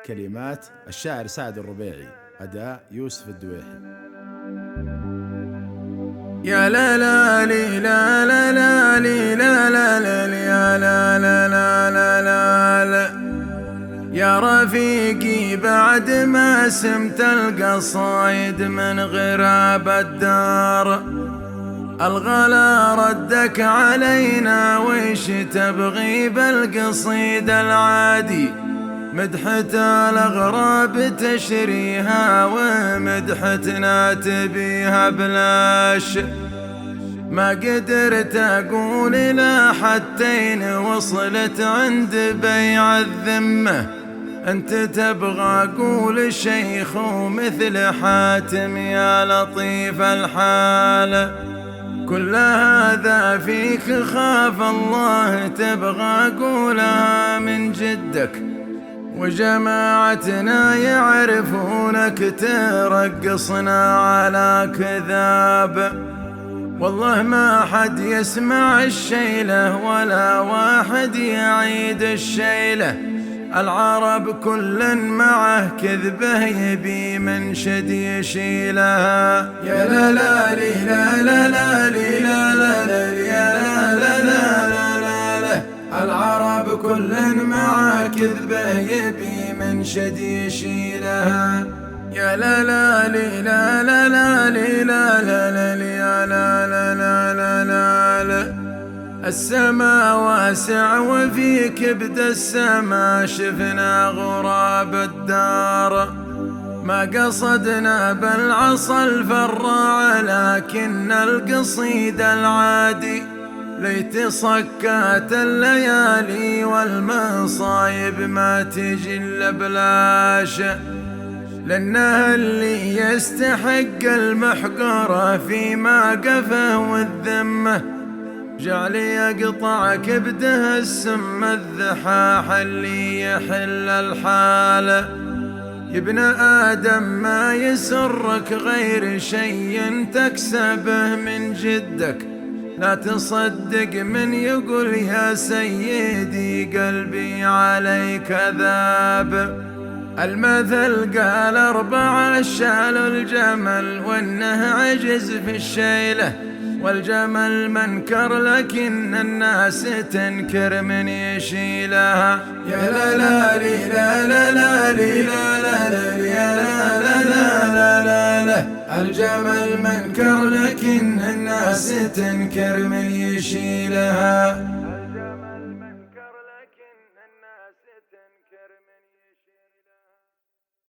كلمات الشاعر سعد الربيعي، أداء يوسف الدويحي. يا لا لا لي لا لا لا لي لا لا لا لي يا لا لا لا لا لا لا يا رفيقي بعد ما سمت القصايد من غراب الدار، الغلا ردك علينا وش تبغي بالقصيد العادي؟ مدحة الأغراب تشريها ومدحتنا تبيها بلاش، ما قدرت أقول لا حتين وصلت عند بيع الذمة. أنت تبغى أقول الشيخ ومثل حاتم يا لطيف الحال، كل هذا فيك خاف الله تبغى أقولها من جدك، وجماعتنا يعرفونك ترقصنا على كذاب. والله ما حد يسمع الشيلة ولا واحد يعيد الشيلة، العرب كل معه كذبه يبي منشد يشيلها. يا لا لا لي لا لا لا لي لا لا لا يا لا لا لا لا لا، العرب كل معه كذبه يبي منشد يشيلها. يا لا لا لي لا لا لا لي لا لا لا لي يا لا لا لا لا لا لا، السما واسع وفي كبد السما شفنا غراب الدار، ما قصدنا بالعصا الفراع لكن القصيد العادي، ليت صكات الليالي والمصايب ما تجي الا بلاش، لأنه اللي يستحق المحقرة فيما قفه والذمة، جعل يقطع كبده السم الذحاح اللي يحل الحال. يا ابن آدم ما يسرك غير شيء تكسبه من جدك، لا تصدق من يقول يا سيدي قلبي عليك ذاب. المثل قال 4 شالوا الجمل وانه عجز في الشيله، والجمل منكر لكن الناس تنكر من يشيلها. يا لا لا لي لا لا لا لي لا لا لا يا لا لا لا لا لا، الجمل منكر لكن الناس تنكر من يشيلها.